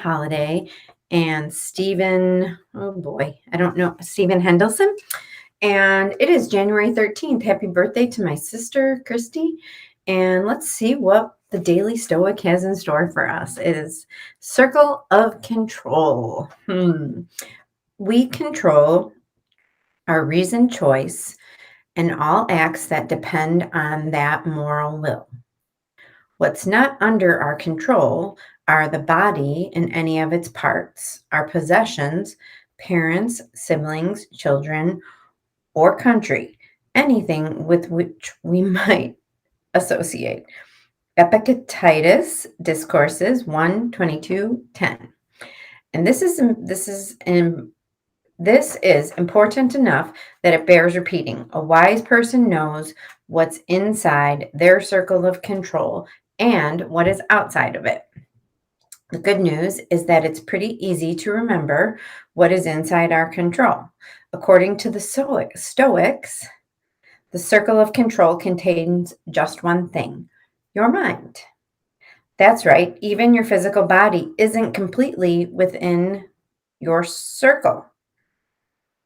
Holiday and Stephen, oh boy, I don't know, Stephen Hendelson. And it is January 13th. Happy birthday to my sister, Christy. And let's see what the Daily Stoic has in store for us. It is Circle of Control. We control our reasoned choice and all acts that depend on that moral will. What's not under our control are the body and any of its parts, our possessions, parents, siblings, children, or country, anything with which we might associate. Epictetus Discourses 1:22-10. And this is important enough that it bears repeating. A wise person knows what's inside their circle of control and what is outside of it. The good news is that it's pretty easy to remember what is inside our control. According to the Stoics, the circle of control contains just one thing: your mind. That's right, even your physical body isn't completely within your circle.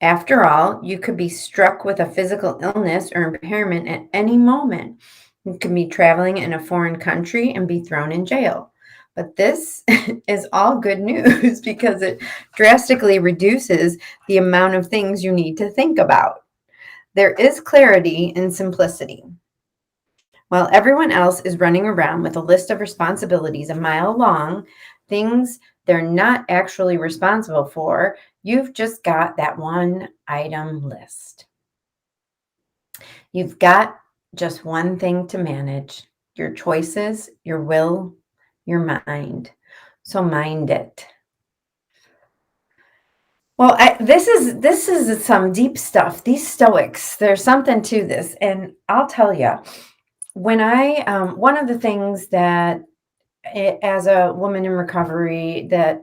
After all, you could be struck with a physical illness or impairment at any moment. You could be traveling in a foreign country and be thrown in jail. But this is all good news because it drastically reduces the amount of things you need to think about. There is clarity in simplicity. While everyone else is running around with a list of responsibilities a mile long, things they're not actually responsible for, you've just got that one item list. You've got just one thing to manage: your choices, your will, your mind. So mind it. Well, this is some deep stuff. These Stoics, there's something to this, and I'll tell you, when one of the things that as a woman in recovery that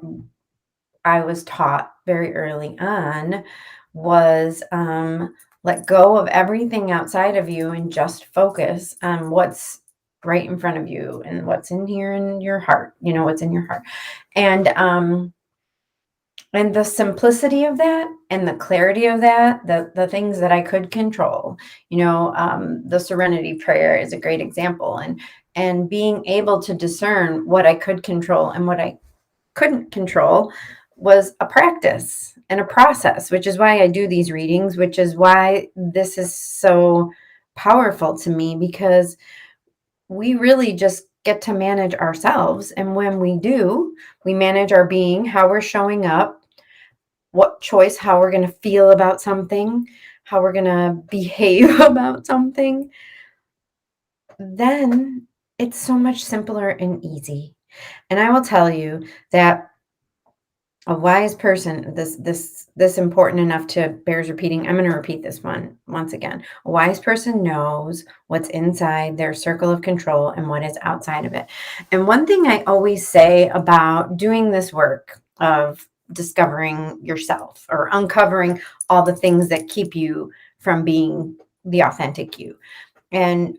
I was taught very early on was let go of everything outside of you and just focus on what's right in front of you and what's in here in your heart, what's in your heart. And the simplicity of that and the clarity of that, the things that I could control, the serenity prayer is a great example. And being able to discern what I could control and what I couldn't control was a practice and a process, which is why I do these readings, which is why this is so powerful to me, because we really just get to manage ourselves. And when we do, we manage our being, how we're showing up, what choice, how we're going to feel about something, how we're going to behave about something, then it's so much simpler and easy. And I will tell you that a wise person, this important enough to bears repeating. I'm going to repeat this one once again. A wise person knows what's inside their circle of control and what is outside of it. And one thing I always say about doing this work of discovering yourself or uncovering all the things that keep you from being the authentic you. And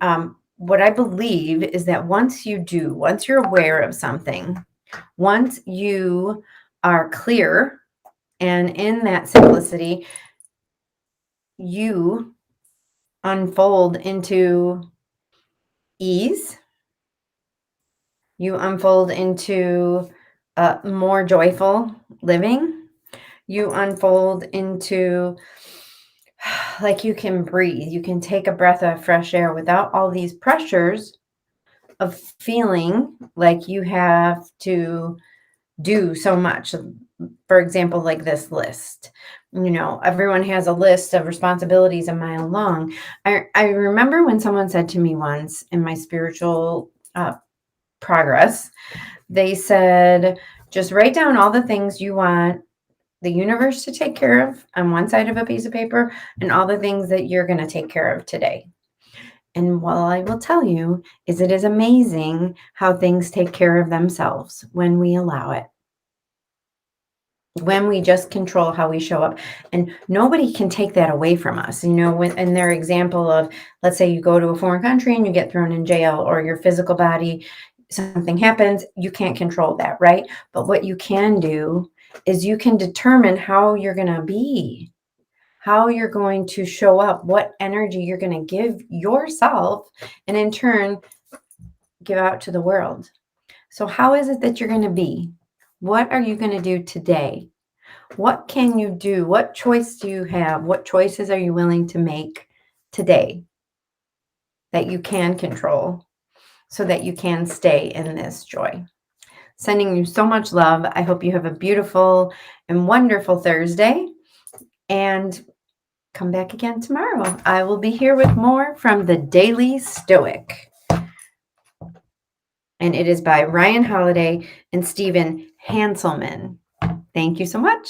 what I believe is that once you're aware of something, once you are clear and in that simplicity, you unfold into ease. You unfold into more joyful living. You unfold into like you can breathe. You can take a breath of fresh air without all these pressures of feeling like you have to do so much. For example, like this list, everyone has a list of responsibilities a mile long. I remember when someone said to me once in my spiritual progress, they said, just write down all the things you want the universe to take care of on one side of a piece of paper and all the things that you're going to take care of today. And what I will tell you is it is amazing how things take care of themselves when we allow it. When we just control how we show up. And nobody can take that away from us. In their example of, let's say you go to a foreign country and you get thrown in jail, or your physical body something happens, you can't control that, right? But what you can do is you can determine how you're going to be, how you're going to show up, what energy you're going to give yourself, and in turn, give out to the world. So, how is it that you're going to be? What are you going to do today? What can you do? What choice do you have? What choices are you willing to make today that you can control so that you can stay in this joy? Sending you so much love. I hope you have a beautiful and wonderful Thursday. And come back again tomorrow. I will be here with more from the Daily Stoic. And it is by Ryan Holiday and Stephen Hanselman. Thank you so much.